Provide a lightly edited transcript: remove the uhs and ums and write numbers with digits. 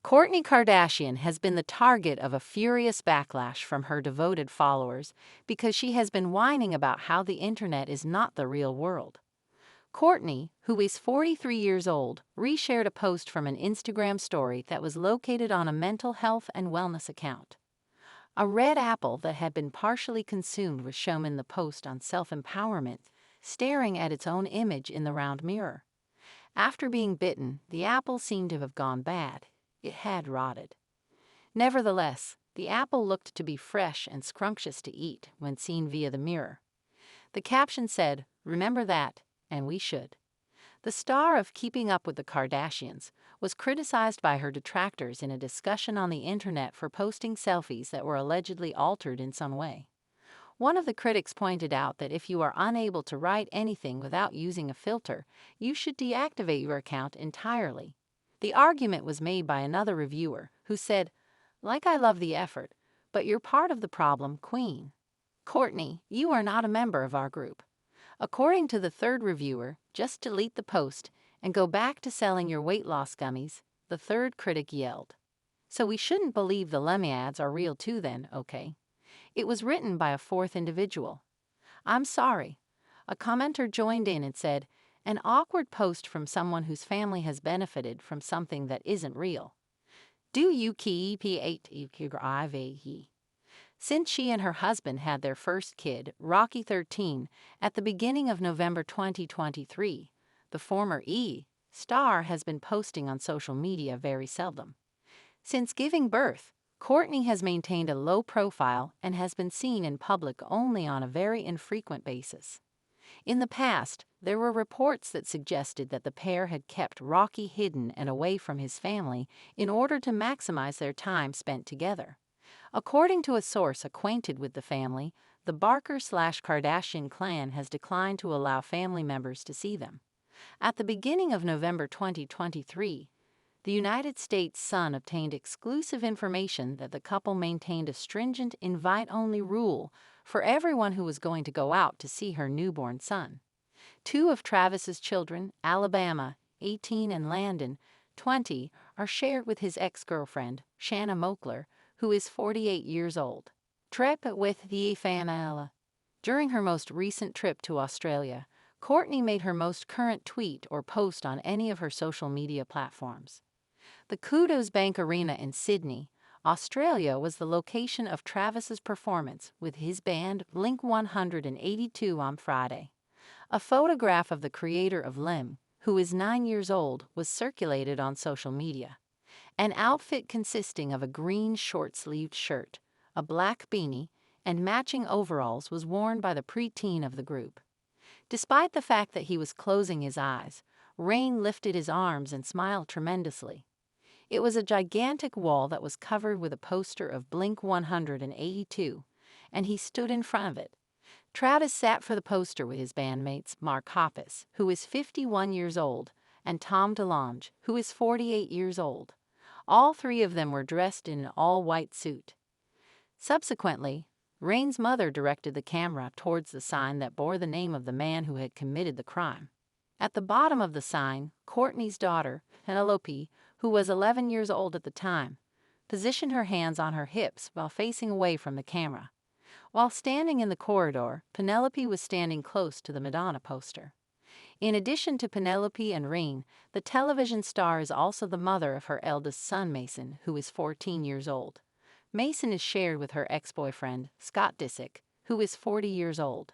Kourtney Kardashian has been the target of a furious backlash from her devoted followers because she has been whining about how the internet is not the real world. Kourtney, who is 43 years old, reshared a post from an Instagram story that was located on a mental health and wellness account. A red apple that had been partially consumed was shown in the post on self-empowerment, staring at its own image in the round mirror. After being bitten, the apple seemed to have gone bad. It had rotted. Nevertheless, the apple looked to be fresh and scrumptious to eat when seen via the mirror. The caption said, "Remember that, and we should." The star of Keeping Up with the Kardashians was criticized by her detractors in a discussion on the internet for posting selfies that were allegedly altered in some way. One of the critics pointed out that if you are unable to write anything without using a filter, you should deactivate your account entirely. The argument was made by another reviewer who said, "Like, I love the effort, but you're part of the problem, Queen. Kourtney, you are not a member of our group." According to the third reviewer, "Just delete the post and go back to selling your weight loss gummies," the third critic yelled. "So we shouldn't believe the Lemmy ads are real too then, okay?" It was written by a fourth individual. "I'm sorry." A commenter joined in and said, "An awkward post from someone whose family has benefited from something that isn't real. Do you keep it?" Since she and her husband had their first kid, Rocky 13, at the beginning of November 2023, the former star has been posting on social media very seldom. Since giving birth, Kourtney has maintained a low profile and has been seen in public only on a very infrequent basis. In the past, there were reports that suggested that the pair had kept Rocky hidden and away from his family in order to maximize their time spent together. According to a source acquainted with the family, the Barker/Kardashian clan has declined to allow family members to see them. At the beginning of November 2023, the United States Sun obtained exclusive information that the couple maintained a stringent invite-only rule for everyone who was going to go out to see her newborn son. Two of Travis's children, Alabama, 18, and Landon, 20, are shared with his ex-girlfriend, Shanna Moakler, who is 48 years old. Trip with the family. During her most recent trip to Australia, Kourtney made her most current tweet or post on any of her social media platforms. The KOURT'S Bank Arena in Sydney, Australia was the location of Travis's performance with his band Blink-182 on Friday. A photograph of the creator of Lim, who is 9 years old, was circulated on social media. An outfit consisting of a green short-sleeved shirt, a black beanie, and matching overalls was worn by the preteen of the group. Despite the fact that he was closing his eyes, Rain lifted his arms and smiled tremendously. It was a gigantic wall that was covered with a poster of Blink-182, and he stood in front of it. Travis sat for the poster with his bandmates Mark Hoppus, who is 51 years old, and Tom DeLonge, who is 48 years old. All three of them were dressed in an all-white suit. Subsequently, Rain's mother directed the camera towards the sign that bore the name of the man who had committed the crime. At the bottom of the sign, Kourtney's daughter, Penelope, who was 11 years old at the time, positioned her hands on her hips while facing away from the camera. While standing in the corridor, Penelope was standing close to the Madonna poster. In addition to Penelope and Rain, the television star is also the mother of her eldest son, Mason, who is 14 years old. Mason is shared with her ex-boyfriend, Scott Disick, who is 40 years old.